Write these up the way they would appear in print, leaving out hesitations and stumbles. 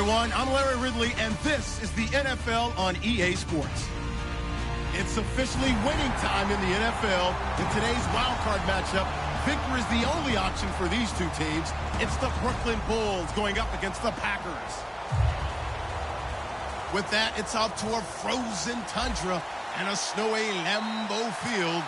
everyone. I'm Larry Ridley, and this is the NFL on EA Sports. It's officially winning time in the NFL. In today's wildcard matchup, victory is the only option for these two teams. It's the Brooklyn Bulls going up against the Packers. With that, it's out to a frozen tundra and a snowy Lambeau Field.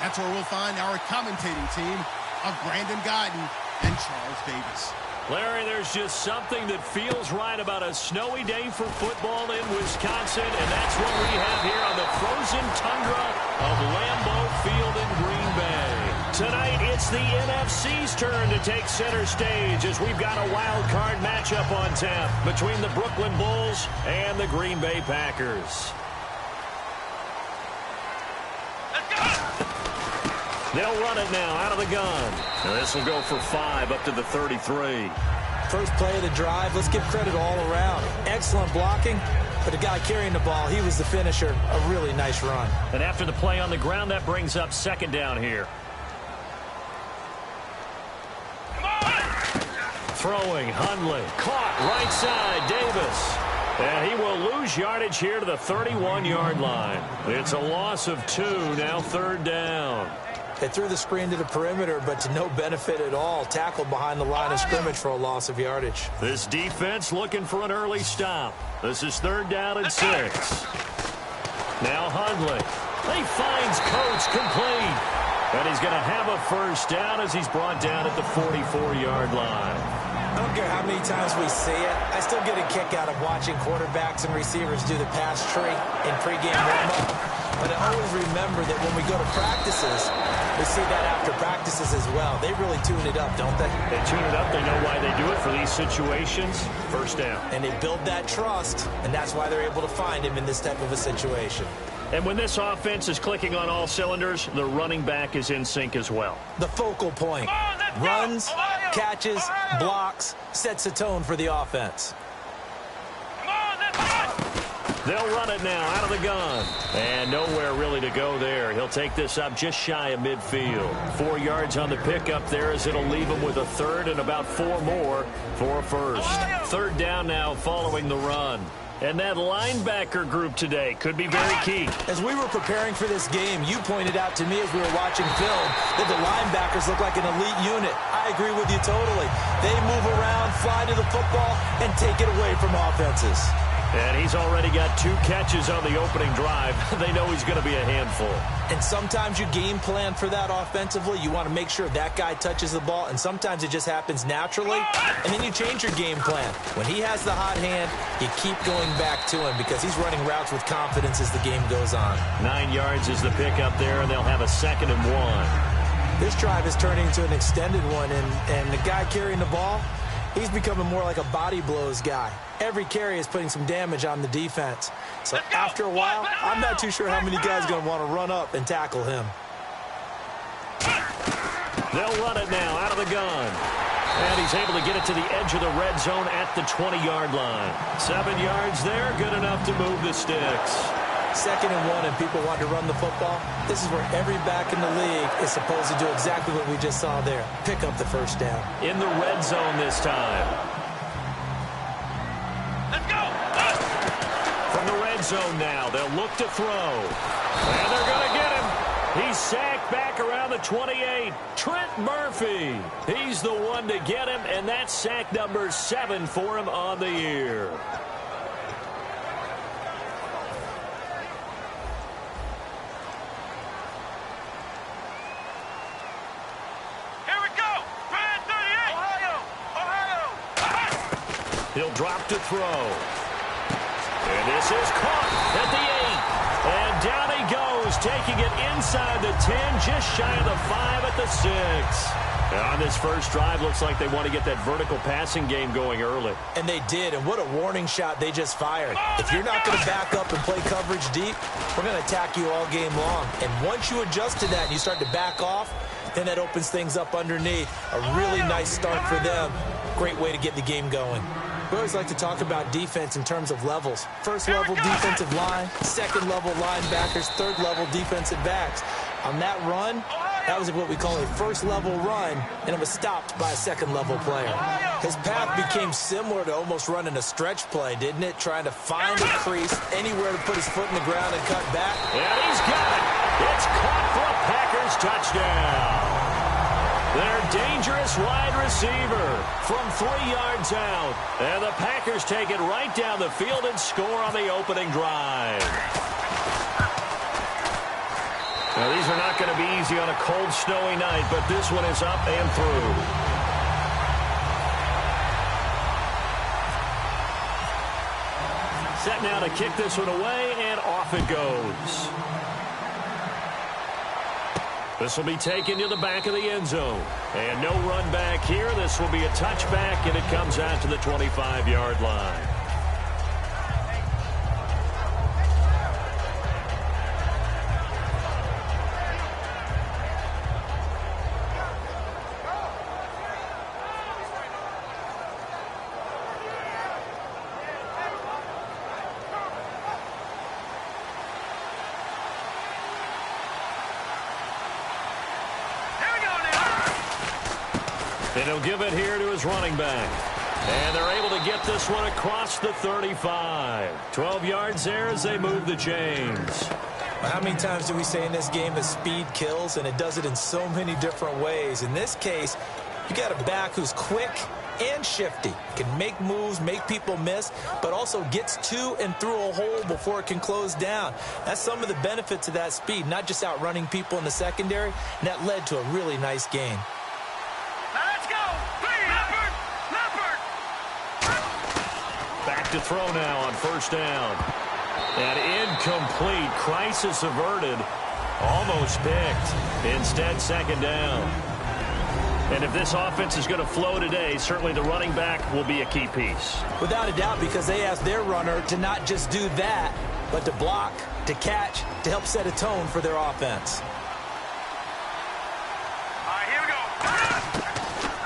That's where we'll find our commentating team of Brandon Guyton and Charles Davis. Larry, there's just something that feels right about a snowy day for football in Wisconsin, and that's what we have here on the frozen tundra of Lambeau Field in Green Bay. Tonight, it's the NFC's turn to take center stage as we've got a wild card matchup on tap between the Brooklyn Bulls and the Green Bay Packers. They'll run it now out of the gun. Now this will go for 5 up to the 33. First play of the drive, let's give credit all around. Excellent blocking, but the guy carrying the ball, he was the finisher. A really nice run. And after the play on the ground, that brings up second down here. Throwing, Hundley. Caught, right side, Davis. And he will lose yardage here to the 31-yard line. It's a loss of 2, now third down. They threw the screen to the perimeter, but to no benefit at all. Tackled behind the line of scrimmage for a loss of yardage. This defense looking for an early stop. This is third down and 6. Now Hundley. He finds Coates complete. And he's going to have a first down as he's brought down at the 44-yard line. I don't care how many times we see it. I still get a kick out of watching quarterbacks and receivers do the pass tree in pregame warm-up. But I always remember that when we go to practices, we see that after practices as well. They really tune it up, don't they? They tune it up. They know why they do it for these situations. First down. And they build that trust, and that's why they're able to find him in this type of a situation. And when this offense is clicking on all cylinders, the running back is in sync as well. The focal point. Runs, catches, blocks, sets the tone for the offense. They'll run it now out of the gun. And nowhere really to go there. He'll take this up just shy of midfield. 4 yards on the pickup there as it'll leave him with a third and about 4 more for a first. Third down now following the run. And that linebacker group today could be very key. As we were preparing for this game, you pointed out to me as we were watching film that the linebackers look like an elite unit. I agree with you totally. They move around, fly to the football, and take it away from offenses. And he's already got 2 catches on the opening drive. They know he's going to be a handful. And sometimes you game plan for that offensively. You want to make sure that guy touches the ball, and sometimes it just happens naturally, and then you change your game plan. When he has the hot hand, you keep going back to him because he's running routes with confidence as the game goes on. 9 yards is the pickup there, and they'll have a 2nd and 1. This drive is turning into an extended one, and the guy carrying the ball, he's becoming more like a body blows guy. Every carry is putting some damage on the defense. So after a while, I'm not too sure how many guys are going to want to run up and tackle him. They'll run it now out of the gun. And he's able to get it to the edge of the red zone at the 20-yard line. 7 yards there, good enough to move the sticks. 2nd and 1, and people want to run the football. This is where every back in the league is supposed to do exactly what we just saw there. Pick up the first down. In the red zone this time. Let's go! From the red zone now, they'll look to throw. And they're going to get him. He's sacked back around the 28. Trent Murphy. He's the one to get him, and that's sack number 7 for him on the year. He'll drop to throw. And this is caught at the 8. And down he goes, taking it inside the 10, just shy of the 5 at the 6. And on this first drive, looks like they want to get that vertical passing game going early. And they did, and what a warning shot they just fired. If you're not going to back up and play coverage deep, we're going to attack you all game long. And once you adjust to that and you start to back off, then that opens things up underneath. A really nice start for them. Great way to get the game going. We always like to talk about defense in terms of levels. First level defensive line, second level linebackers, third level defensive backs. On that run, That was what we call a first-level run, and it was stopped by a second-level player. His path became similar to almost running a stretch play, didn't it? Trying to find a crease, anywhere to put his foot in the ground and cut back. And he's got it. It's caught for a Packers touchdown. Their dangerous wide receiver from 3 yards out. And the Packers take it right down the field and score on the opening drive. Now, these are not going to be easy on a cold, snowy night, but this one is up and through. Set now to kick this one away, and off it goes. This will be taken to the back of the end zone. And no run back here. This will be a touchback, and it comes out to the 25-yard line. And he'll give it here to his running back. And they're able to get this one across the 35. 12 yards there as they move the chains. Well, how many times do we say in this game that speed kills, and it does it in so many different ways? In this case, you got a back who's quick and shifty, can make moves, make people miss, but also gets to and through a hole before it can close down. That's some of the benefits of that speed, not just outrunning people in the secondary, and that led to a really nice gain. Back to throw now on first down. And incomplete. Crisis averted. Almost picked. Instead, second down. And if this offense is going to flow today, certainly the running back will be a key piece. Without a doubt, because they asked their runner to not just do that, but to block, to catch, to help set a tone for their offense.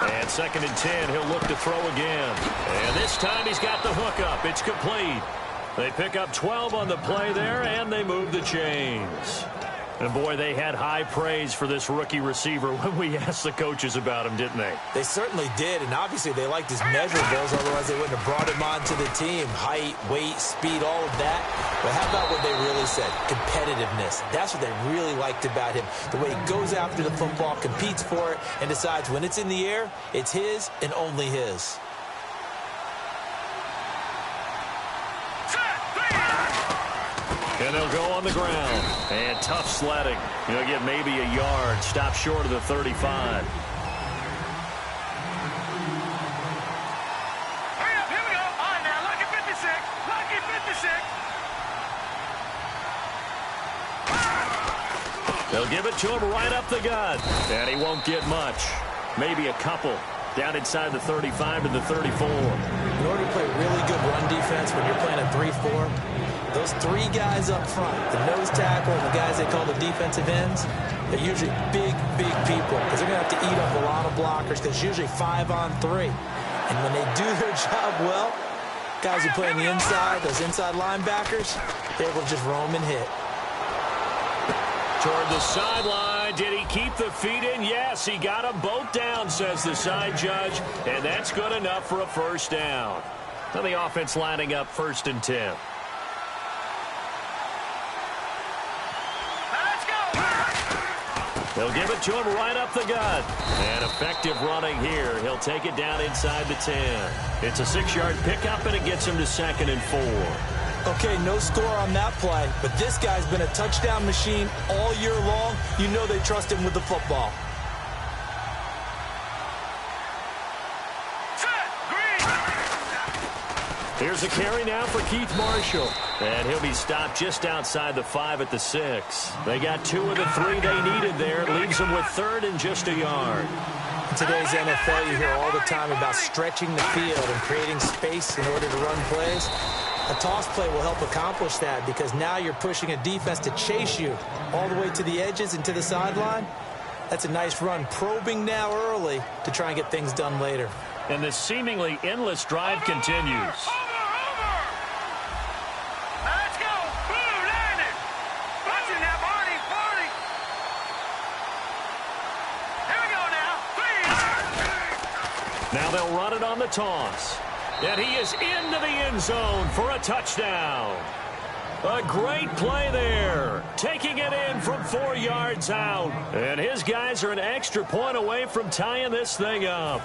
And second and 10, he'll look to throw again. And this time he's got the hook up. It's complete. They pick up 12 on the play there, and they move the chains. And, boy, they had high praise for this rookie receiver when we asked the coaches about him, didn't they? They certainly did, and obviously they liked his measurables, otherwise they wouldn't have brought him onto the team. Height, weight, speed, all of that. But how about what they really said? Competitiveness. That's what they really liked about him. The way he goes after the football, competes for it, and decides when it's in the air, it's his and only his. And they'll go on the ground. And tough sledding. He'll get maybe a yard. Stop short of the 35. Hurry up, here we go. All right, now, lucky 56. Lucky 56. They'll give it to him right up the gut. And he won't get much. Maybe a couple. Down inside the 35 to the 34. In order to play really good run defense when you're playing a 3-4, those three guys up front, the nose tackle and the guys they call the defensive ends, they're usually big, big people because they're going to have to eat up a lot of blockers because it's usually 5-on-3. And when they do their job well, guys who play on the inside, those inside linebackers, they're able to just roam and hit. Toward the sideline. Did he keep the feet in? Yes, he got them both down, says the side judge. And that's good enough for a first down. Now the offense lining up 1st and 10. They'll give it to him right up the gut. And effective running here. He'll take it down inside the 10. It's a 6-yard pickup, and it gets him to 2nd and 4. Okay, no score on that play, but this guy's been a touchdown machine all year long. You know they trust him with the football. Here's a carry now for Keith Marshall. And he'll be stopped just outside the 5 at the 6. They got 2 of the 3 they needed there. It leaves them with 3rd and just a yard. In today's NFL, you hear all the time about stretching the field and creating space in order to run plays. A toss play will help accomplish that because now you're pushing a defense to chase you all the way to the edges and to the sideline. That's a nice run, probing now early to try and get things done later. And this seemingly endless drive continues. Let's go. Blue landed. Watching that, Barney. Now they'll run it on the toss. And he is into the end zone for a touchdown. A great play there. Taking it in from 4 yards out. And his guys are an extra point away from tying this thing up.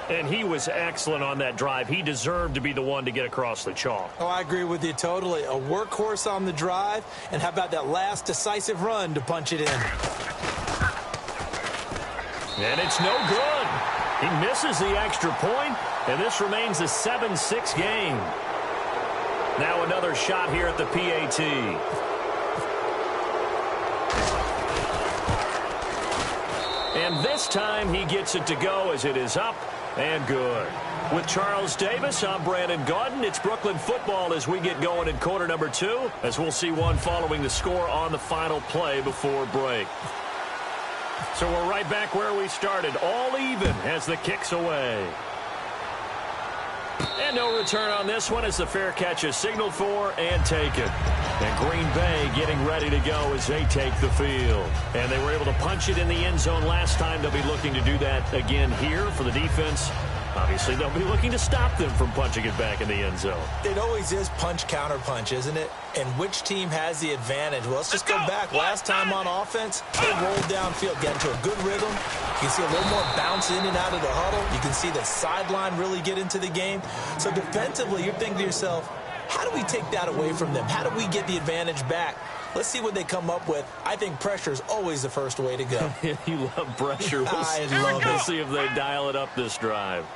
And he was excellent on that drive. He deserved to be the one to get across the chalk. Oh, I agree with you totally. A workhorse on the drive. And how about that last decisive run to punch it in? And it's no good. He misses the extra point, and this remains a 7-6 game. Now another shot here at the PAT. And this time he gets it to go as it is up and good. With Charles Davis, I'm Brandon Gaudin. It's Brooklyn football as we get going in quarter number 2, as we'll see one following the score on the final play before break. So we're right back where we started, all even as the kick's away. And no return on this one as the fair catch is signaled for and taken. And Green Bay getting ready to go as they take the field. And they were able to punch it in the end zone last time. They'll be looking to do that again here for the defense. Obviously, they'll be looking to stop them from punching it back in the end zone. It always is punch-counter-punch, isn't it? And which team has the advantage? Well, let's just go back. Last time on offense, they rolled downfield, get into a good rhythm. You can see a little more bounce in and out of the huddle. You can see the sideline really get into the game. So defensively, you're thinking to yourself, how do we take that away from them? How do we get the advantage back? Let's see what they come up with. I think pressure is always the first way to go. You love pressure. We'll see if they dial it up this drive.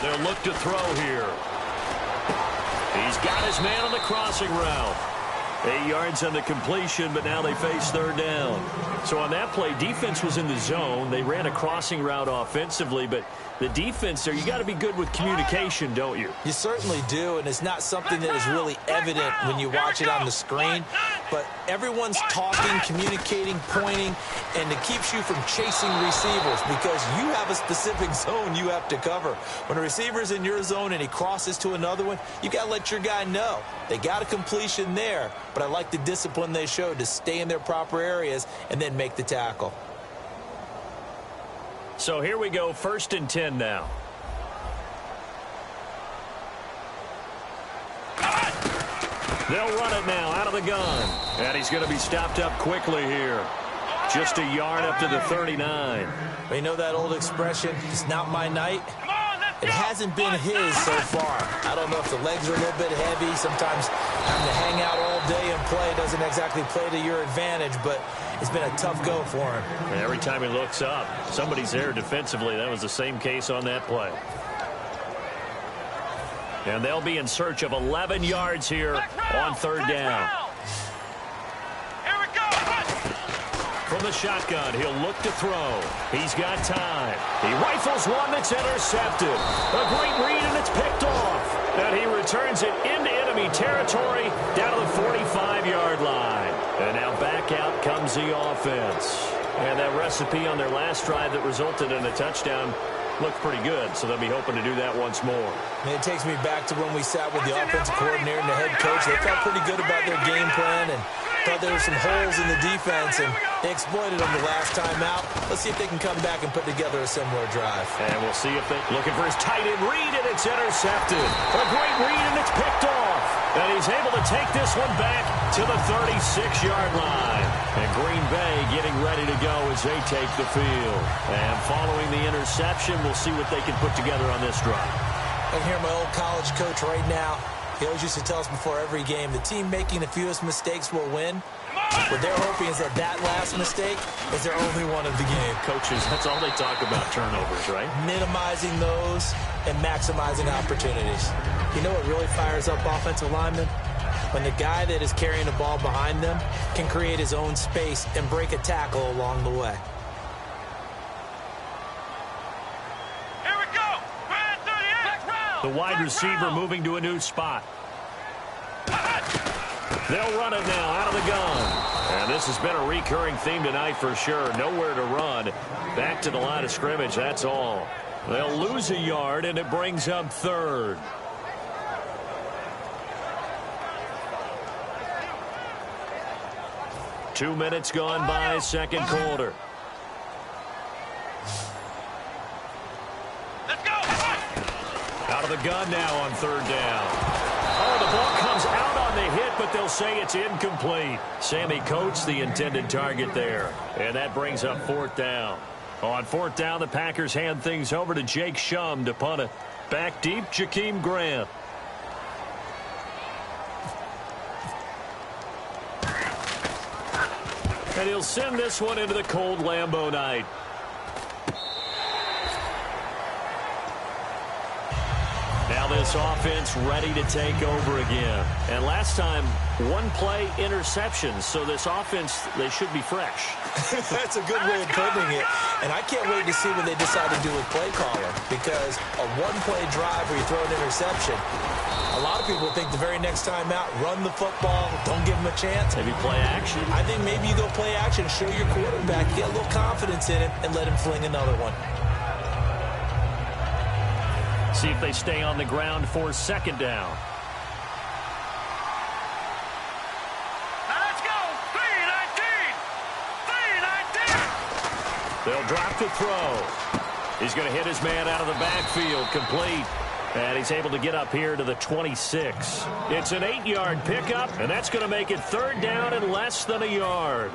They'll look to throw here. He's got his man on the crossing route. 8 yards on the completion, but now they face third down. So on that play, defense was in the zone. They ran a crossing route offensively, but the defense there, you got to be good with communication, don't you? You certainly do, and it's not something that is really evident when you watch it on the screen. But everyone's talking, communicating, pointing, and it keeps you from chasing receivers because you have a specific zone you have to cover. When a receiver's in your zone and he crosses to another one, you got to let your guy know. They got a completion there, but I like the discipline they showed to stay in their proper areas and then make the tackle. So here we go, 1st and 10 now. They'll run it now out of the gun. And he's going to be stopped up quickly here. Just a yard up to the 39. Well, you know that old expression, it's not my night? It hasn't been his so far. I don't know if the legs are a little bit heavy. Sometimes having to hang out all day and play doesn't exactly play to your advantage, but it's been a tough go for him. And every time he looks up, somebody's there defensively. That was the same case on that play. And they'll be in search of 11 yards here on third down. From the shotgun, he'll look to throw. He's got time. He rifles one that's intercepted. A great read, and it's picked off. And he returns it into enemy territory down to the 45-yard line. And now back out comes the offense. And that recipe on their last drive that resulted in a touchdown looked pretty good, so they'll be hoping to do that once more. And it takes me back to when we sat with the offensive coordinator and the head coach. They felt pretty good about their game plan and thought there were some holes in the defense, and they exploited them the last time out. Let's see if they can come back and put together a similar drive. And we'll see if they're looking for his tight end read, and it's intercepted. A great read, and it's picked off. And he's able to take this one back to the 36-yard line. And Green Bay getting ready to go as they take the field. And following the interception, we'll see what they can put together on this drive. I hear my old college coach right now. He always used to tell us before every game, the team making the fewest mistakes will win. What they're hoping is that last mistake is their only one of the game. Coaches, that's all they talk about, turnovers, right? Minimizing those and maximizing opportunities. You know what really fires up offensive linemen? When the guy that is carrying the ball behind them can create his own space and break a tackle along the way. The wide receiver moving to a new spot. They'll run it now out of the gun. And this has been a recurring theme tonight for sure. Nowhere to run. Back to the line of scrimmage, that's all. They'll lose a yard, and it brings up third. Two minutes gone by, second quarter. The gun now on third down. Oh, the ball comes out on the hit, but they'll say it's incomplete. Sammy Coates, the intended target there. And that brings up fourth down. On fourth down, the Packers hand things over to Jake Shum to punt it. Back deep, Jakeem Grant. And he'll send this one into the cold Lambeau night. Now this offense ready to take over again. And last time, one play interception. So this offense, they should be fresh. That's a good way of putting it. And I can't wait to see what they decide to do with play caller. Because a one-play drive where you throw an interception, a lot of people think the very next time out, run the football, don't give him a chance. Maybe play action. I think maybe you go play action, show your quarterback, get a little confidence in him, and let him fling another one. See if they stay on the ground for second down. Now let's go. 3-19. They'll drop to throw. He's going to hit his man out of the backfield. Complete. And he's able to get up here to the 26. It's an 8-yard pickup, and that's going to make it third down and less than a yard.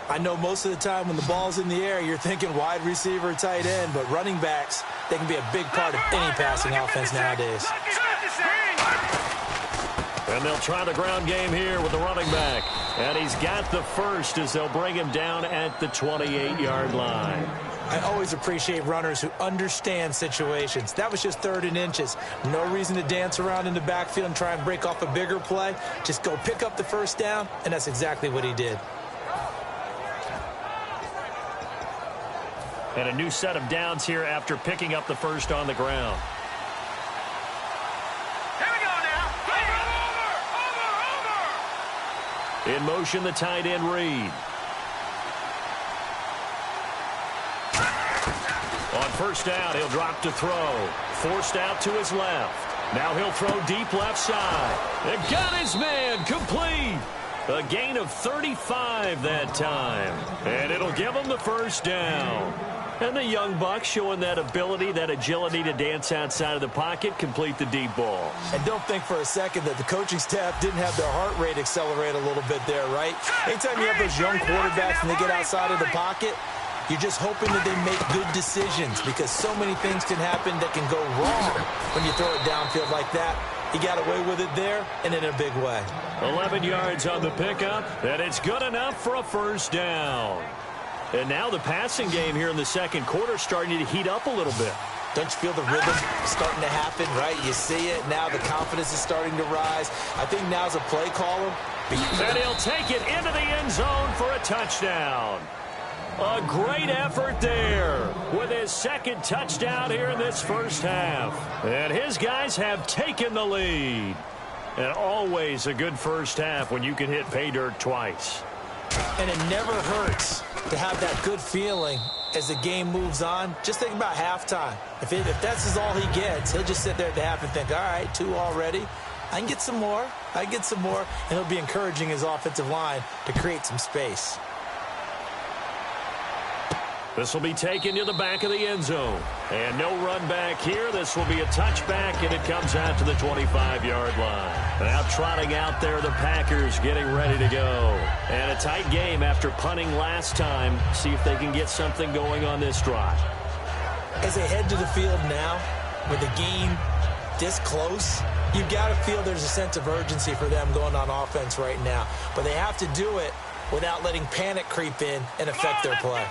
I know most of the time when the ball's in the air, you're thinking wide receiver, tight end, but running backs, they can be a big part of any passing offense nowadays. And they'll try the ground game here with the running back. And he's got the first as they'll bring him down at the 28-yard line. I always appreciate runners who understand situations. That was just third and inches. No reason to dance around in the backfield and try and break off a bigger play. Just go pick up the first down, and that's exactly what he did. And a new set of downs here after picking up the first on the ground. Here we go now. Over. In motion, the tight end Reed. On first down, he'll drop to throw. Forced out to his left. Now he'll throw deep left side. And got his man complete. A gain of 35 that time. And it'll give him the first down. And the young buck showing that ability, that agility to dance outside of the pocket, complete the deep ball. And don't think for a second that the coaching staff didn't have their heart rate accelerate a little bit there, right? Anytime you have those young quarterbacks and they get outside of the pocket, you're just hoping that they make good decisions because so many things can happen that can go wrong when you throw it downfield like that. He got away with it there and in a big way. 11 yards on the pickup, and it's good enough for a first down. And now the passing game here in the second quarter starting to heat up a little bit. Don't you feel the rhythm starting to happen, right? You see it. Now the confidence is starting to rise. I think now's a play caller. And he'll take it into the end zone for a touchdown. A great effort there with his second touchdown here in this first half. And his guys have taken the lead. And always a good first half when you can hit pay dirt twice. And it never hurts to have that good feeling as the game moves on. Just think about halftime. If that's all he gets, he'll just sit there at the half and think, all right, 2 already. I can get some more. I can get some more. And he'll be encouraging his offensive line to create some space. This will be taken to the back of the end zone. And no run back here. This will be a touchback, and it comes out to the 25-yard line. Now trotting out there, the Packers getting ready to go. And a tight game after punting last time. See if they can get something going on this drive. As they head to the field now, with the game this close, you've got to feel there's a sense of urgency for them going on offense right now. But they have to do it without letting panic creep in and affect their play.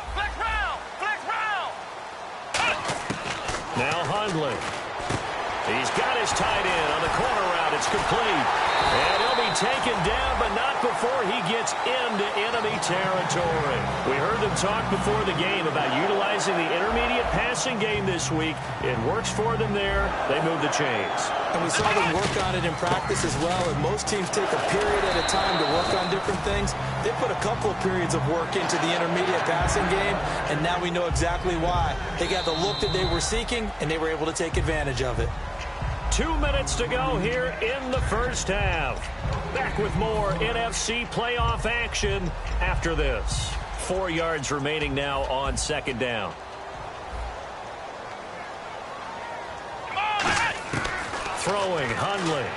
Now Hundley. He's got his tight end on the corner route. It's complete. And he'll be taken down, but not before he gets into enemy territory. We heard them talk before the game about utilizing the intermediate passing game this week. It works for them there. They move the chains. And we saw them work on it in practice as well. And most teams take a period at a time to work on different things. They put a couple of periods of work into the intermediate passing game, and now we know exactly why. They got the look that they were seeking, and they were able to take advantage of it. 2 minutes to go here in the first half. Back with more NFC playoff action after this. 4 yards remaining now on second down. Throwing, Hundley.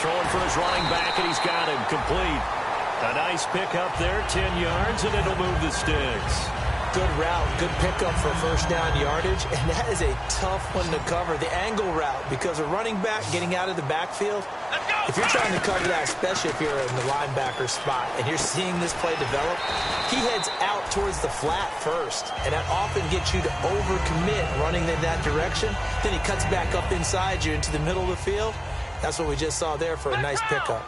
Throwing for his running back, and he's got him complete. A nice pickup there, 10 yards, and it'll move the sticks. Good route, good pickup for first down yardage, and that is a tough one to cover, the angle route, because a running back getting out of the backfield, if you're trying to cover that, especially if you're in the linebacker spot, and you're seeing this play develop, he heads out towards the flat first, and that often gets you to overcommit running in that direction. Then he cuts back up inside you into the middle of the field. That's what we just saw there for a nice pickup.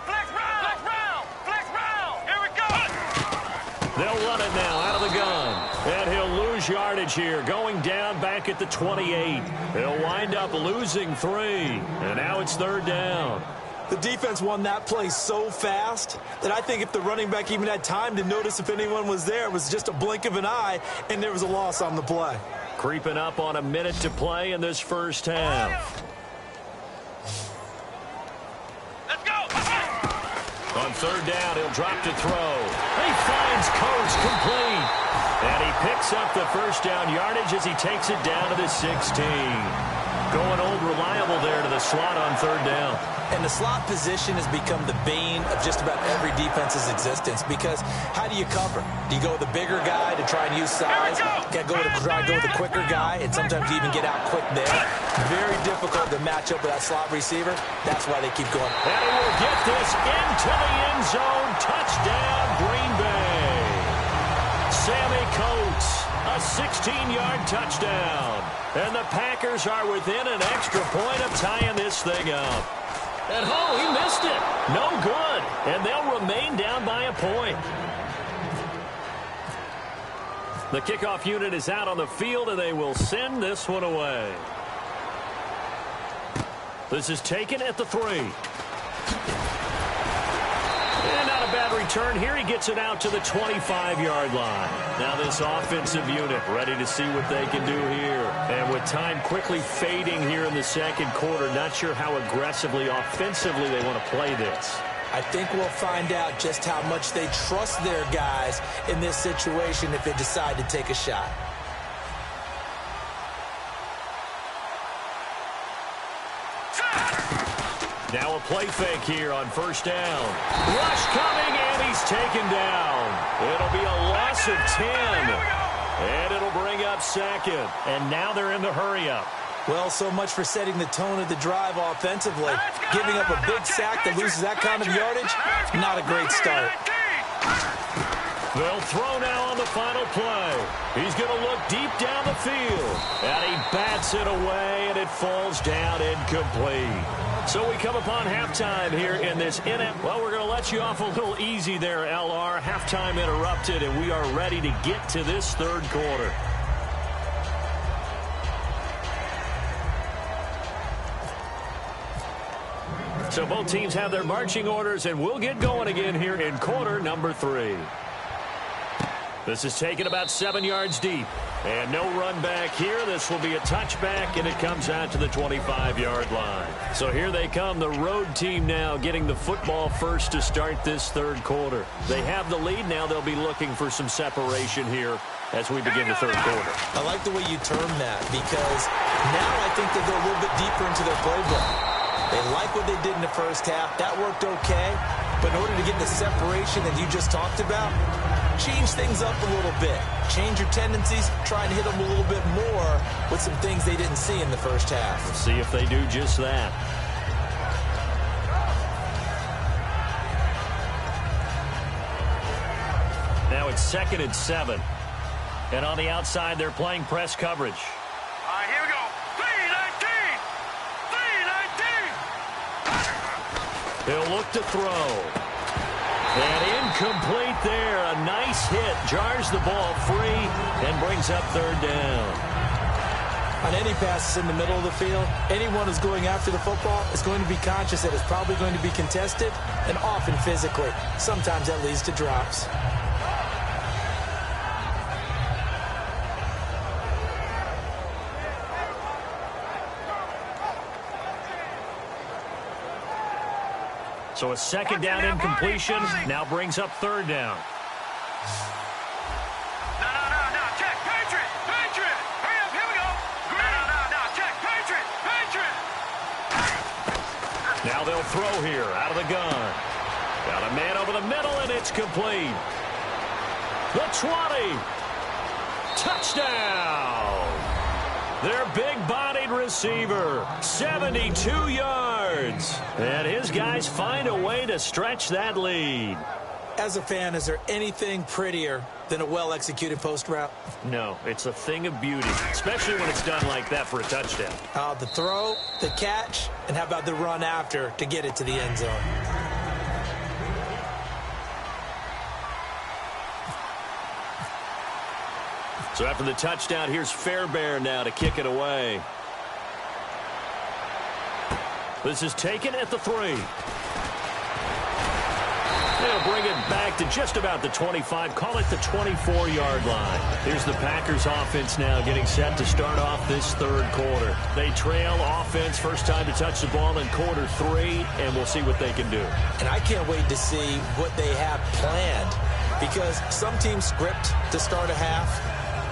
They'll run it now out of the gun. And he'll lose yardage here, going down back at the 28. He'll wind up losing 3. And now it's third down. The defense won that play so fast that I think if the running back even had time to notice if anyone was there, it was just a blink of an eye, and there was a loss on the play. Creeping up on a minute to play in this first half. On third down, he'll drop to throw. He finds Coates complete. And he picks up the first down yardage as he takes it down to the 16. Going old reliable there to the slot on third down. And the slot position has become the bane of just about every defense's existence, because how do you cover? Do you go with the bigger guy to try and use size? You got to try and go with the quicker guy, and sometimes you even get out quick there. Very difficult to match up with that slot receiver. That's why they keep going. And he will get this into the end zone. Touchdown, Green Bay. Sammy Coates, a 16-yard touchdown. And the Packers are within an extra point of tying this thing up. And, oh, he missed it. No good. And they'll remain down by a point. The kickoff unit is out on the field, and they will send this one away. This is taken at the 3. And not a bad return here. He gets it out to the 25-yard line. Now this offensive unit ready to see what they can do here. And with time quickly fading here in the second quarter, not sure how aggressively, offensively they want to play this. I think we'll find out just how much they trust their guys in this situation if they decide to take a shot. Now a play fake here on first down. Rush coming, and he's taken down. It'll be a loss of 10. And it'll bring up second. And now they're in the hurry-up. Well, so much for setting the tone of the drive offensively. Giving up a big sack that loses that kind of yardage, not a great start. They'll throw now on the final play. He's going to look deep down the field. And he bats it away, and it falls down incomplete. So we come upon halftime here in this Well, we're going to let you off a little easy there, LR. Halftime interrupted, and we are ready to get to this third quarter. So both teams have their marching orders, and we'll get going again here in quarter number 3. This is taken about 7 yards deep. And no run back here. This will be a touchback, and it comes out to the 25-yard line. So here they come, the road team now getting the football first to start this third quarter. They have the lead. Now they'll be looking for some separation here as we begin the third quarter. I like the way you term that, because now I think they go a little bit deeper into their playbook. They like what they did in the first half. That worked okay. But in order to get the separation that you just talked about, change things up a little bit. Change your tendencies. Try and hit them a little bit more with some things they didn't see in the first half. Let's see if they do just that. Now it's 2nd and 7. And on the outside, they're playing press coverage. All right, here we go. 3-19. 3-19. He'll look to throw. And incomplete there. A nice hit. Jars the ball free and brings up third down. On any passes in the middle of the field, anyone who's going after the football is going to be conscious that it's probably going to be contested, and often physically. Sometimes that leads to drops. So a second down incompletion now brings up third down. No. Check. Patriot. Hurry up. Here we go. No. Check. Patriot. Now they'll throw here out of the gun. Got a man over the middle, and it's complete. The 20. Touchdown. Their big-bodied receiver, 72 yards. And his guys find a way to stretch that lead. As a fan, is there anything prettier than a well-executed post route? No, it's a thing of beauty, especially when it's done like that for a touchdown. The throw, the catch, and how about the run after to get it to the end zone? So after the touchdown, here's Fairbairn now to kick it away. This is taken at the 3. They'll bring it back to just about the 25. Call it the 24-yard line. Here's the Packers offense now getting set to start off this third quarter. They trail offense, first time to touch the ball in quarter 3, and we'll see what they can do. And I can't wait to see what they have planned, because some teams script to start a half.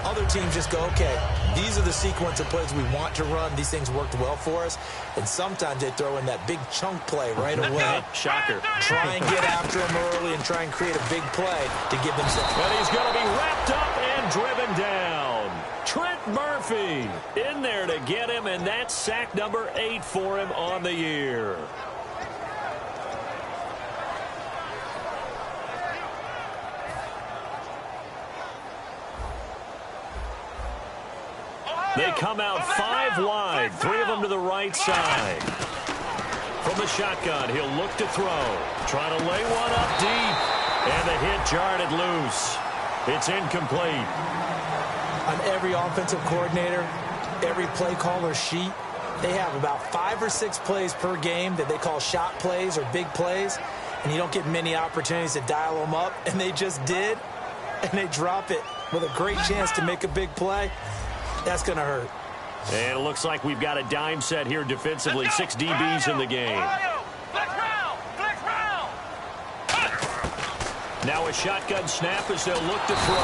Other teams just go, okay, these are the sequence of plays we want to run. These things worked well for us. And sometimes they throw in that big chunk play right away. Shocker. Try and get after them early and try and create a big play to give themselves. But he's going to be wrapped up and driven down. Trent Murphy in there to get him, and that's sack number 8 for him on the year. They come out 5 wide, 3 of them to the right side. From the shotgun, he'll look to throw. Trying to lay one up deep. And the hit jarred it loose. It's incomplete. On every offensive coordinator, every play caller sheet, they have about 5 or 6 plays per game that they call shot plays or big plays. And you don't get many opportunities to dial them up. And they just did. And they drop it with a great chance to make a big play. That's going to hurt. And it looks like we've got a dime set here defensively. 6 DBs in the game. Now a shotgun snap as they'll look to throw.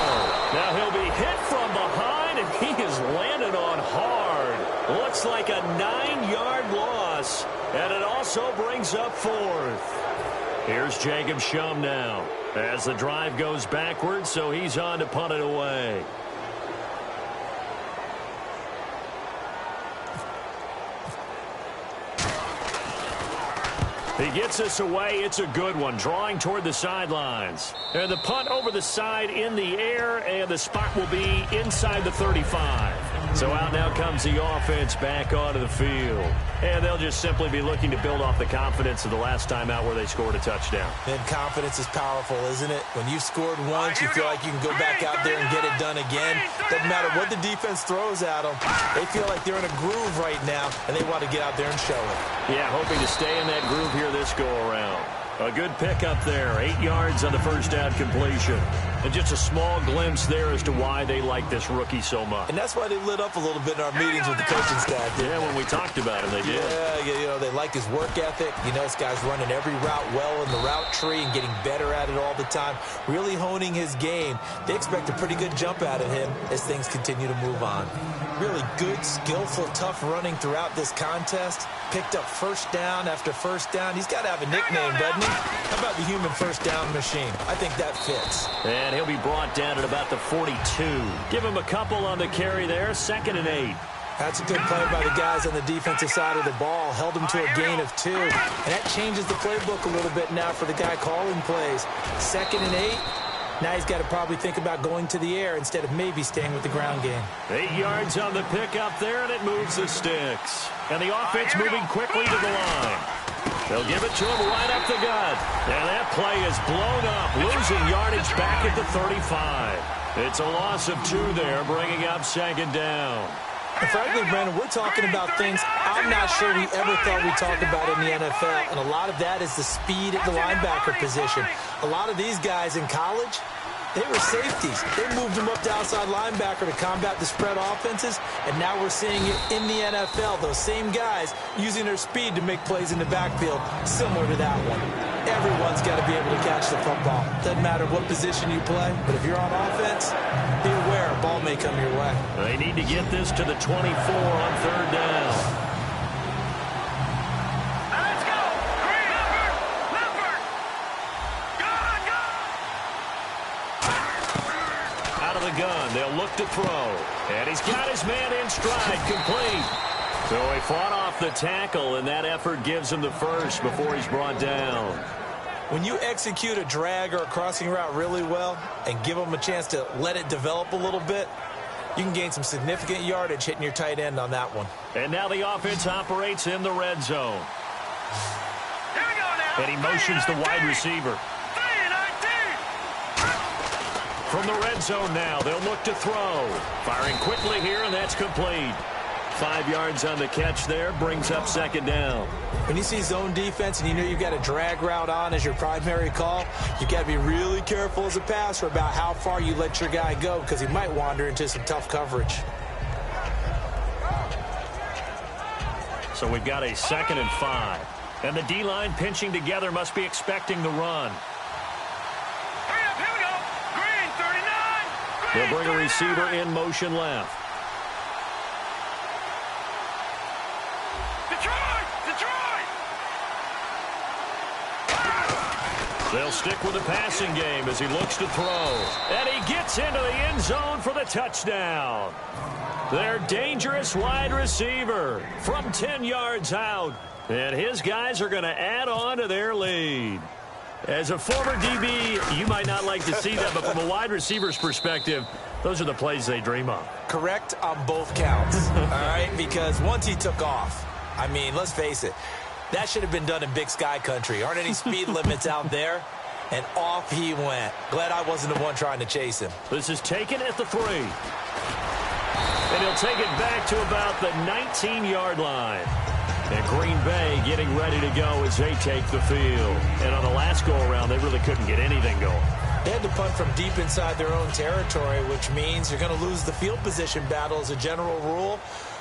Now he'll be hit from behind, and he is landed on hard. Looks like a 9-yard loss. And it also brings up 4th. Here's Jacob Shum now as the drive goes backwards, so he's on to punt it away. He gets this away. It's a good one, drawing toward the sidelines. And the punt over the side in the air, and the spot will be inside the 35. So out now comes the offense back onto the field. And they'll just simply be looking to build off the confidence of the last time out where they scored a touchdown. And confidence is powerful, isn't it? When you've scored once, you feel like you can go back out there and get it done again. Doesn't matter what the defense throws at them. They feel like they're in a groove right now, and they want to get out there and show it. Yeah, hoping to stay in that groove here this go-around. A good pickup there, 8 yards on the first down completion. And just a small glimpse there as to why they like this rookie so much. And that's why they lit up a little bit in our meetings with the coaching staff. Yeah, when we talked about him, they did. Yeah, you know, they like his work ethic. You know, this guy's running every route well in the route tree and getting better at it all the time, really honing his game. They expect a pretty good jump out of him as things continue to move on. Really good, skillful, tough running throughout this contest. Picked up first down after first down. He's got to have a nickname, doesn't he? How about the human first down machine? I think that fits. And he'll be brought down at about the 42. Give him a couple on the carry there, 2nd and 8. That's a good play by the guys on the defensive side of the ball. Held him to a gain of 2. And that changes the playbook a little bit now for the guy calling plays. 2nd and 8. Now he's got to probably think about going to the air instead of maybe staying with the ground game. 8 yards on the pickup there, and it moves the sticks. And the offense moving quickly to the line. They'll give it to him right up the gut. And that play is blown up, losing yardage back at the 35. It's a loss of 2 there, bringing up 2nd down. And frankly, Brandon, we're talking about things I'm not sure we ever thought we'd talk about in the NFL. And a lot of that is the speed at the linebacker position. A lot of these guys in college, they were safeties. They moved them up to outside linebacker to combat the spread offenses. And now we're seeing it in the NFL. Those same guys using their speed to make plays in the backfield, similar to that one. Everyone's got to be able to catch the football. Doesn't matter what position you play, but if you're on offense, be aware a ball may come your way. They need to get this to the 24 on 3rd down. Let's go! the gun. They'll look to throw. And he's got his man in stride, complete. So he fought off the tackle, and that effort gives him the first before he's brought down. When you execute a drag or a crossing route really well and give them a chance to let it develop a little bit, you can gain some significant yardage hitting your tight end on that one. And now the offense operates in the red zone. Here we go now. And he motions the wide receiver. 3-19. From the red zone now, they'll look to throw. Firing quickly here, and that's complete. 5 yards on the catch there, brings up second down. When you see zone defense and you know you've got a drag route on as your primary call, you've got to be really careful as a passer about how far you let your guy go because he might wander into some tough coverage. So we've got a 2nd and 5. And the D-line pinching together must be expecting the run. Hurry up, here we go. Green, 39. They'll Green, bring a receiver in motion left. They'll stick with the passing game as he looks to throw. And he gets into the end zone for the touchdown. Their dangerous wide receiver from 10 yards out. And his guys are going to add on to their lead. As a former DB, you might not like to see that, but from a wide receiver's perspective, those are the plays they dream of. Correct on both counts, all right? Because once he took off, I mean, let's face it, that should have been done in Big Sky country. Aren't any speed limits out there? And off he went. Glad I wasn't the one trying to chase him. This is taken at the 3. And he'll take it back to about the 19-yard line. And Green Bay getting ready to go as they take the field. And on the last go-around, they really couldn't get anything going. They had to punt from deep inside their own territory, which means you're going to lose the field position battle as a general rule.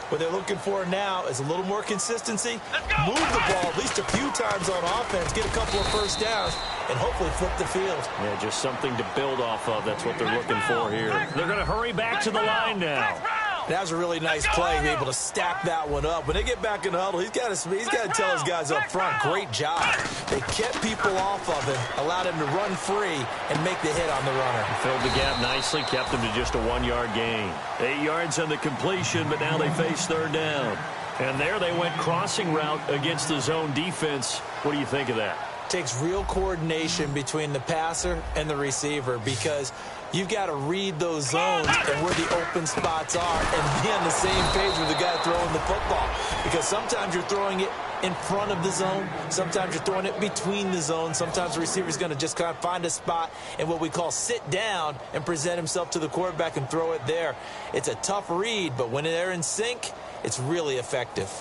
What they're looking for now is a little more consistency, move the ball at least a few times on offense, get a couple of first downs, and hopefully flip the field. Yeah, just something to build off of. That's what they're looking for here. They're going to hurry back to the line now. That was a really nice play, be able to stack that one up. When they get back in the huddle, he's got to tell his guys up front, great job. They kept people off of him, allowed him to run free and make the hit on the runner. Filled the gap nicely, kept him to just a 1-yard gain. 8 yards on the completion, but now they face third down. And there they went crossing route against the zone defense. What do you think of that? Takes real coordination between the passer and the receiver because you've got to read those zones and where the open spots are and be on the same page with the guy throwing the football. Because sometimes you're throwing it in front of the zone. Sometimes you're throwing it between the zones. Sometimes the receiver's going to just kind of find a spot and what we call sit down and present himself to the quarterback and throw it there. It's a tough read, but when they're in sync, it's really effective.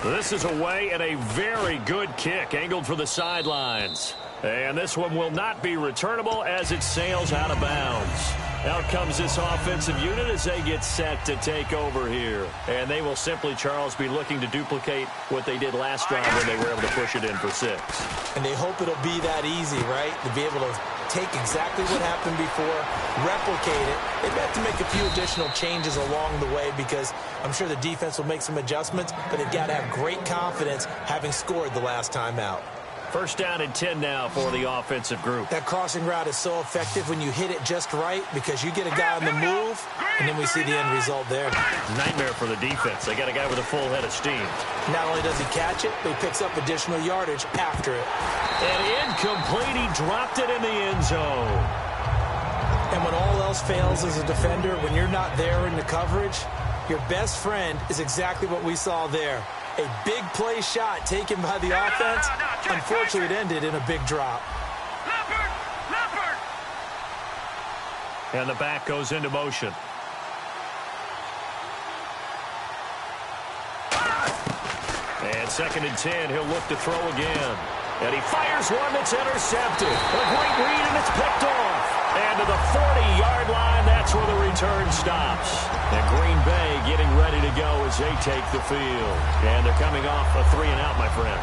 This is away and a very good kick angled for the sidelines. And this one will not be returnable as it sails out of bounds. Out comes this offensive unit as they get set to take over here. And they will simply, Charles, be looking to duplicate what they did last drive when they were able to push it in for 6. And they hope it'll be that easy, right? To be able to take exactly what happened before, replicate it. They've got to make a few additional changes along the way because I'm sure the defense will make some adjustments, but they've got to have great confidence having scored the last time out. First down and 10 now for the offensive group. That crossing route is so effective when you hit it just right because you get a guy on the move, and then we see the end result there. Nightmare for the defense. They got a guy with a full head of steam. Not only does he catch it, but he picks up additional yardage after it. And incomplete. He dropped it in the end zone. And when all else fails as a defender, when you're not there in the coverage, your best friend is exactly what we saw there. A big play shot taken by the offense. Unfortunately, it ended in a big drop. Leopard! And the back goes into motion. And 2nd and 10, he'll look to throw again. And he fires one that's intercepted. A great read, and it's picked off. And to the 40-yard line, that's where the return stops. And Green Bay getting ready to go as they take the field. And they're coming off a 3-and-out, my friend. I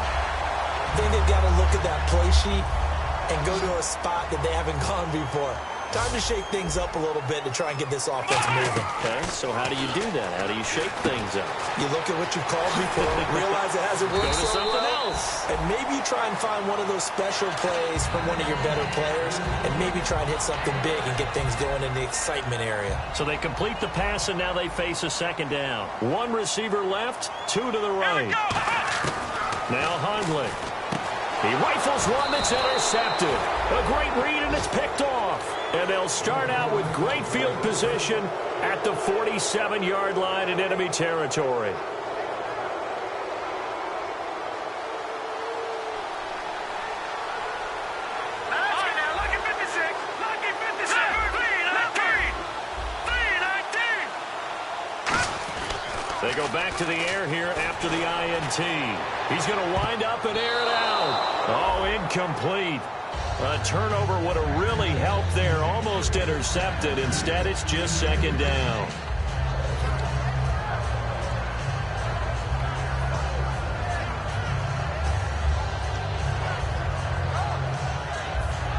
think they've got to look at that play sheet and go to a spot that they haven't gone before. Time to shake things up a little bit to try and get this offense moving. Okay, so how do you do that? How do you shake things up? You look at what you've called before, realize it hasn't worked Go to so something well, else. and maybe you try and find one of those special plays from one of your better players, and maybe try and hit something big and get things going in the excitement area. So they complete the pass, and now they face a second down. One receiver left, two to the right. Now Hundley. He rifles one that's intercepted. A great read, and it's picked off. And they'll start out with great field position at the 47-yard line in enemy territory. They go back to the air here after the INT. He's going to wind up and air it out. Oh, incomplete. A turnover would have really helped there. Almost intercepted. Instead, it's just second down.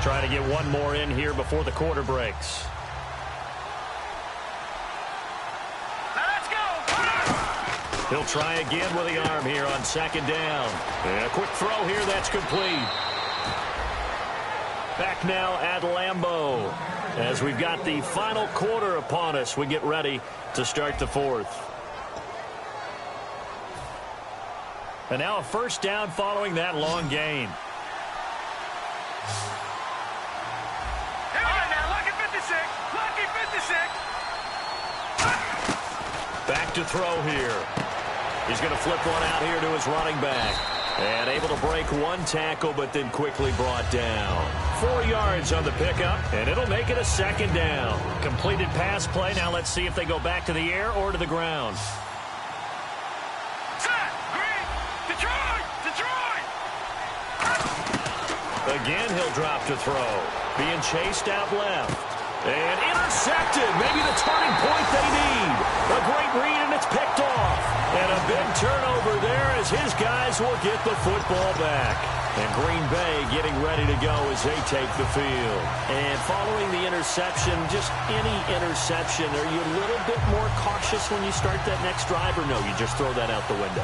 Try to get one more in here before the quarter breaks. He'll try again with the arm here on second down. And a quick throw here, that's complete. Back now at Lambeau. As we've got the final quarter upon us, we get ready to start the fourth. And now a first down following that long gain. Back to throw here. He's going to flip one out here to his running back. And able to break one tackle, but then quickly brought down. 4 yards on the pickup, and it'll make it a second down. Completed pass play. Now let's see if they go back to the air or to the ground. Again, he'll drop to throw. Being chased out left. And intercepted. Maybe the turning point they need. A great read, and it's picked off. And a big turnover there as his guys will get the football back. And Green Bay getting ready to go as they take the field. And following the interception, just any interception, are you a little bit more cautious when you start that next drive, or no, you just throw that out the window?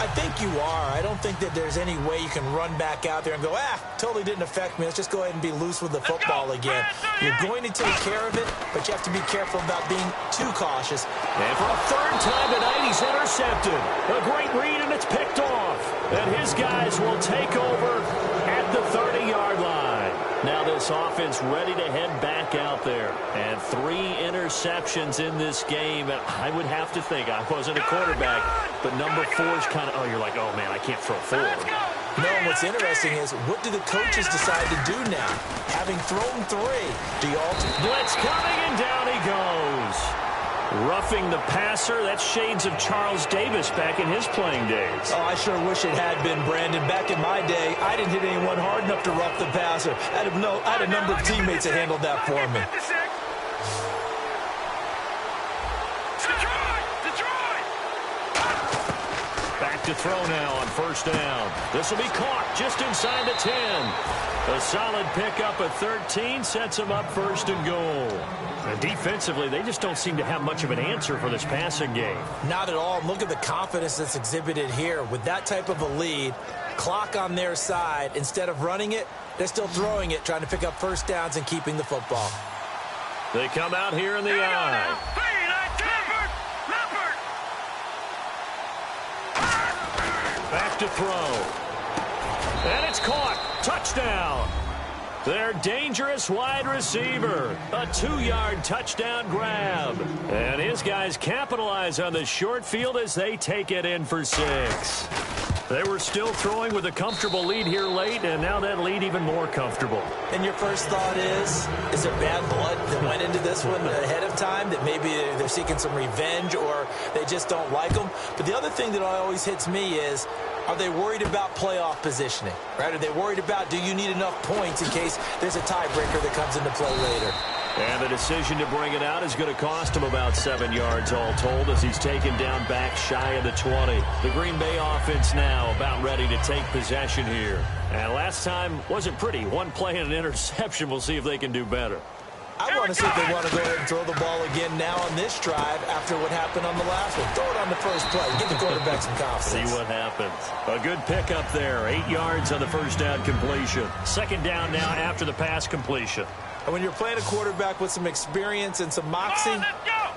I think you are. I don't think that there's any way you can run back out there and go, totally didn't affect me. Let's just go ahead and be loose with the football again. You're going to take care of it, but you have to be careful about being too cautious. And for a third time tonight, he's intercepted. A great read, and it's picked off. And his guys will take over at the 30-yard line. Now this offense ready to head back out there. And 3 interceptions in this game. And I would have to think, I wasn't a quarterback, but number 4 is kind of, you're like, oh, man, I can't throw 4. No, and what's interesting is, what do the coaches decide to do now? Having thrown 3, do you alter? Blitz coming, and down he goes. Roughing the passer, that's shades of Charles Davis back in his playing days. Oh, I sure wish it had been, Brandon. Back in my day, I didn't hit anyone hard enough to rough the passer. I had a number of teammates that handled that for me. Back to throw now on first down. This will be caught just inside the 10. A solid pickup at 13 sets him up first and goal. And defensively, they just don't seem to have much of an answer for this passing game. Not at all. Look at the confidence that's exhibited here. With that type of a lead, clock on their side, instead of running it, they're still throwing it, trying to pick up first downs and keeping the football. They come out here in the eye. Back to throw. And it's caught. Touchdown. Their dangerous wide receiver. A 2-yard touchdown grab. And his guys capitalize on the short field as they take it in for 6. They were still throwing with a comfortable lead here late, and now that lead even more comfortable. And your first thought is there bad blood that went into this one ahead of time, that maybe they're seeking some revenge or they just don't like them? But the other thing that always hits me is, are they worried about playoff positioning? Right? Are they worried about, do you need enough points in case there's a tiebreaker that comes into play later? And the decision to bring it out is going to cost him about 7 yards all told as he's taken down back shy of the 20. The Green Bay offense now about ready to take possession here. And last time wasn't pretty. One play and an interception. We'll see if they can do better. I want to see if they want to go ahead and throw the ball again now on this drive after what happened on the last one. Throw it on the first play. Give the quarterback some confidence. See what happens. A good pickup there. 8 yards on the first down completion. Second down now after the pass completion. And when you're playing a quarterback with some experience and some moxie,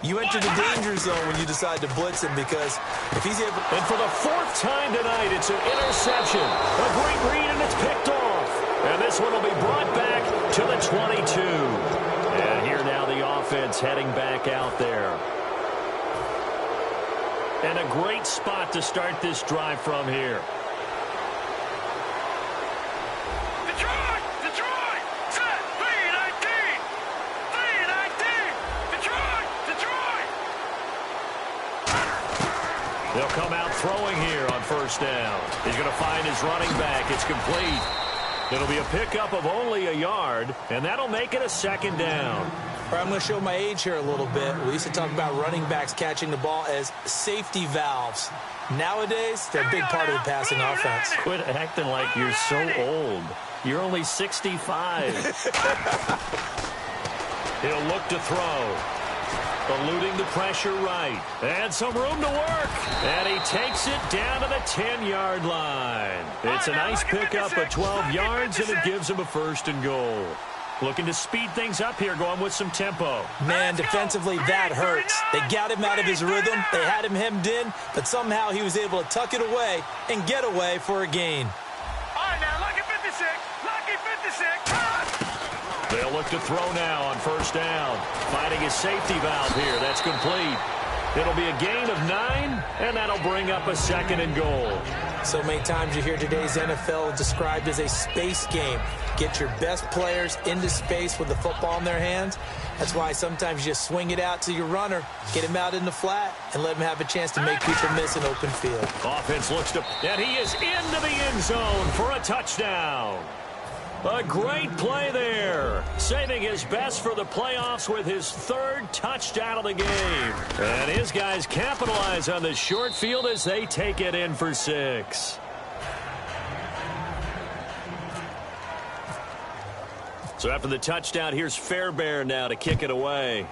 you enter the danger zone when you decide to blitz him, because if he's able... And for the 4th time tonight, it's an interception. A great read, and it's picked off. And this one will be brought back to the 22. And here now the offense heading back out there. And a great spot to start this drive from here. They'll come out throwing here on first down. He's going to find his running back. It's complete. It'll be a pickup of only a yard, and that'll make it a second down. All right, I'm going to show my age here a little bit. We used to talk about running backs catching the ball as safety valves. Nowadays, they're a big part of the passing offense. Quit acting like you're so old. You're only 65. He'll look to throw. Eluding the pressure right. And some room to work. And he takes it down to the 10-yard line. It's a nice pickup of 12 yards, and it gives him a 1st and goal. Looking to speed things up here, going with some tempo. Man, defensively, that hurts. They got him out of his rhythm. They had him hemmed in, but somehow he was able to tuck it away and get away for a gain. All right, now, lucky 56. Lucky 56. They'll look to throw now on first down. Finding his safety valve here. That's complete. It'll be a gain of 9, and that'll bring up a 2nd and goal. So many times you hear today's NFL described as a space game. Get your best players into space with the football in their hands. That's why sometimes you just swing it out to your runner, get him out in the flat, and let him have a chance to make people miss an open field. Offense looks to... And he is into the end zone for a touchdown. A great play there, saving his best for the playoffs with his 3rd touchdown of the game. And his guys capitalize on the short field as they take it in for 6. So after the touchdown, here's Fairbairn now to kick it away.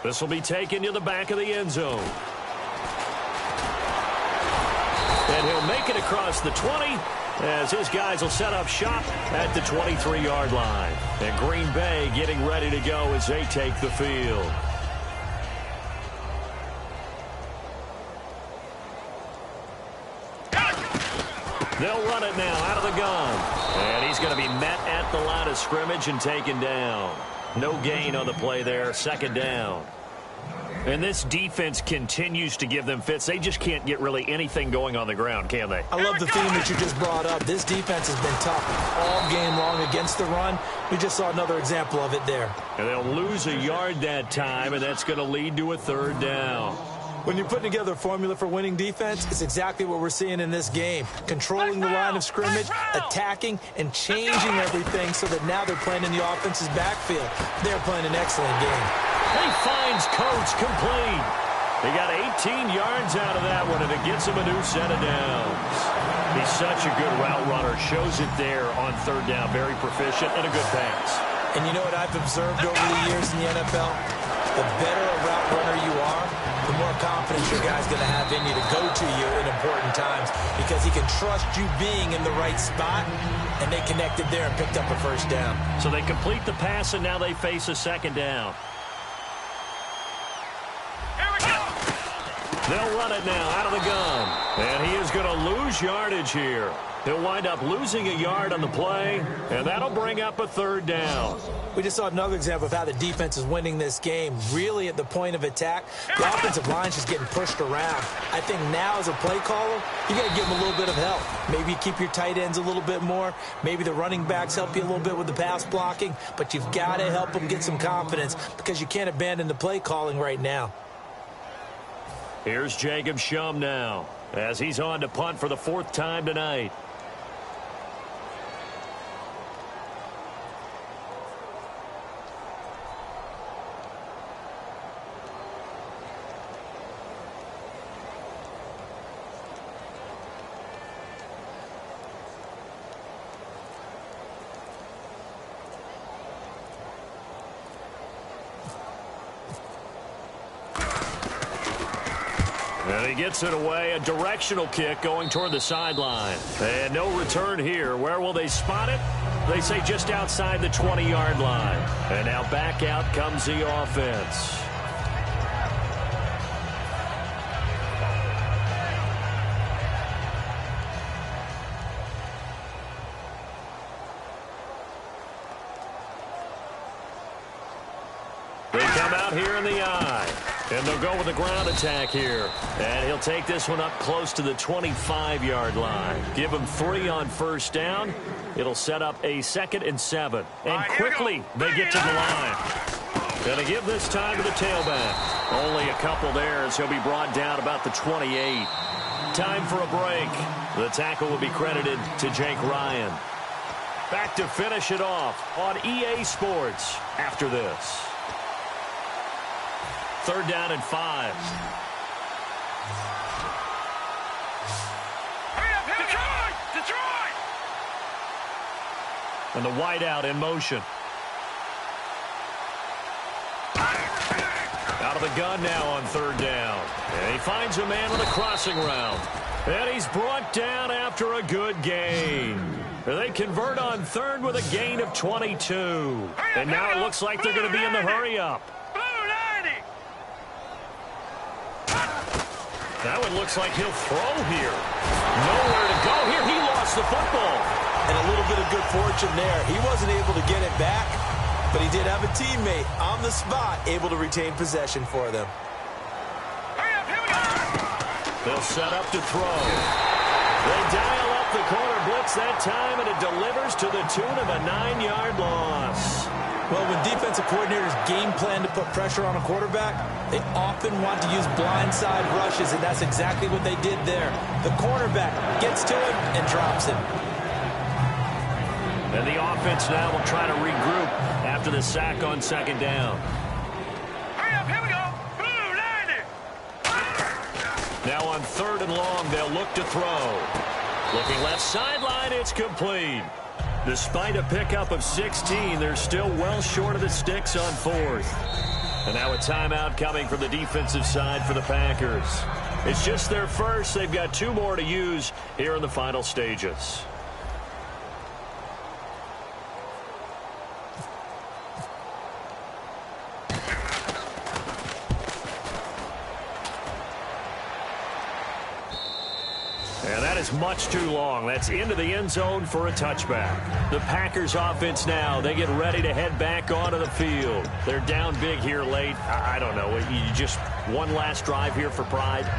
This will be taken to the back of the end zone. And he'll make it across the 20. As his guys will set up shop at the 23-yard line. And Green Bay getting ready to go as they take the field. They'll run it now out of the gun. And he's going to be met at the line of scrimmage and taken down. No gain on the play there. 2nd down. And this defense continues to give them fits. They just can't get really anything going on the ground, can they? I love the theme that you just brought up. This defense has been tough all game long against the run. We just saw another example of it there. And they'll lose a yard that time, and that's going to lead to a 3rd down. When you're putting together a formula for winning defense, it's exactly what we're seeing in this game. Controlling the line of scrimmage, attacking, and changing everything so that now they're playing in the offense's backfield. They're playing an excellent game. He finds Coates complete. He got 18 yards out of that one, and it gets him a new set of downs. He's such a good route runner. Shows it there on 3rd down. Very proficient and a good pass. And you know what I've observed over the years in the NFL? The better a route runner you are, the more confidence your guy's going to have in you to go to you in important times, because he can trust you being in the right spot, and they connected there and picked up a 1st down. So they complete the pass, and now they face a 2nd down. They'll run it now out of the gun. And he is going to lose yardage here. He'll wind up losing a yard on the play, and that'll bring up a 3rd down. We just saw another example of how the defense is winning this game. Really at the point of attack, the offensive line's just getting pushed around. I think now as a play caller, you got to give them a little bit of help. Maybe you keep your tight ends a little bit more. Maybe the running backs help you a little bit with the pass blocking. But you've got to help them get some confidence, because you can't abandon the play calling right now. Here's Jacob Shum now as he's on to punt for the 4th time tonight. And he gets it away, a directional kick going toward the sideline. And no return here. Where will they spot it? They say just outside the 20-yard line. And now back out comes the offense. They come out here in the eye. And they'll go with a ground attack here. And he'll take this one up close to the 25-yard line. Give him 3 on first down. It'll set up a 2nd and 7. And quickly they get to the line. Going to give this time to the tailback. Only a couple there as he'll be brought down about the 28. Time for a break. The tackle will be credited to Jake Ryan. Back to finish it off on EA Sports after this. 3rd down and 5. Detroit! And the wideout in motion. Out of the gun now on 3rd down. And he finds a man with a crossing route. And he's brought down after a good gain. They convert on 3rd with a gain of 22. And now it looks like they're going to be in the hurry-up. That one looks like he'll throw here. Nowhere to go here. He lost the football. And a little bit of good fortune there. He wasn't able to get it back, but he did have a teammate on the spot able to retain possession for them. They'll set up to throw. They dial up the corner blitz that time, and it delivers to the tune of a 9-yard loss. Well, when defensive coordinators game plan to put pressure on a quarterback, they often want to use blindside rushes, and that's exactly what they did there. The cornerback gets to him and drops him. And the offense now will try to regroup after the sack on 2nd down. Hurry up, here we go. Blue, 90. Now on 3rd and long, they'll look to throw. Looking left sideline, it's complete. Despite a pickup of 16, they're still well short of the sticks on 4th. And now a timeout coming from the defensive side for the Packers. It's just their first. They've got 2 more to use here in the final stages. And that is much too long. That's into the end zone for a touchback. The Packers offense now, they get ready to head back onto the field. They're down big here late. I don't know. You just one last drive here for pride.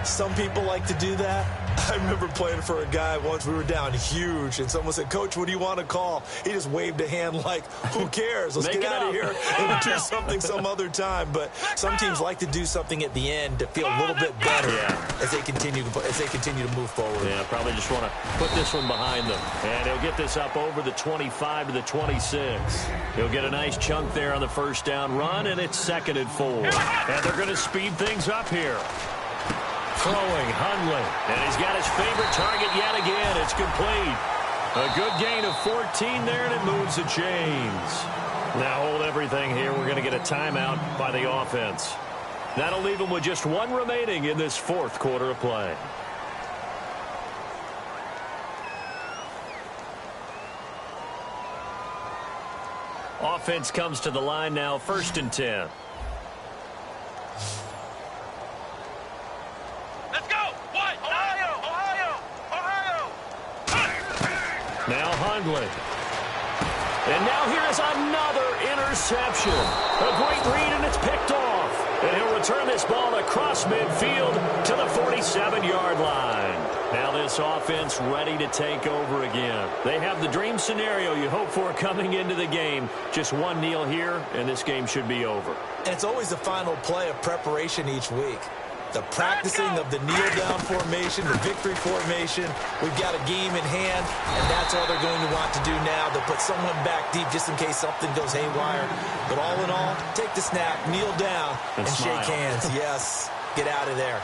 Some people like to do that. I remember playing for a guy once. We were down huge, and someone said, "Coach, what do you want to call?" He just waved a hand like, who cares? Let's get out of here and do something some other time. But some teams like to do something at the end to feel a little bit better as they continue to move forward. Yeah, probably just want to put this one behind them. And he'll get this up over the 25 to the 26. He'll get a nice chunk there on the first down run, and it's 2nd and 4. And they're going to speed things up here. Throwing, Hundley, and he's got his favorite target yet again. It's complete. A good gain of 14 there, and it moves the chains. Now hold everything here. We're going to get a timeout by the offense. That'll leave them with just 1 remaining in this 4th quarter of play. Offense comes to the line now, 1st and 10. Now Hundley. And now here is another interception. A great read, and it's picked off. And he'll return this ball across midfield to the 47-yard line. Now this offense ready to take over again. They have the dream scenario you hope for coming into the game. Just 1 kneel here, and this game should be over. And it's always the final play of preparation each week. The practicing of the kneel-down formation, the victory formation. We've got a game in hand, and that's all they're going to want to do now. They'll put someone back deep just in case something goes haywire. But all in all, take the snap, kneel down, and shake hands. Yes, get out of there.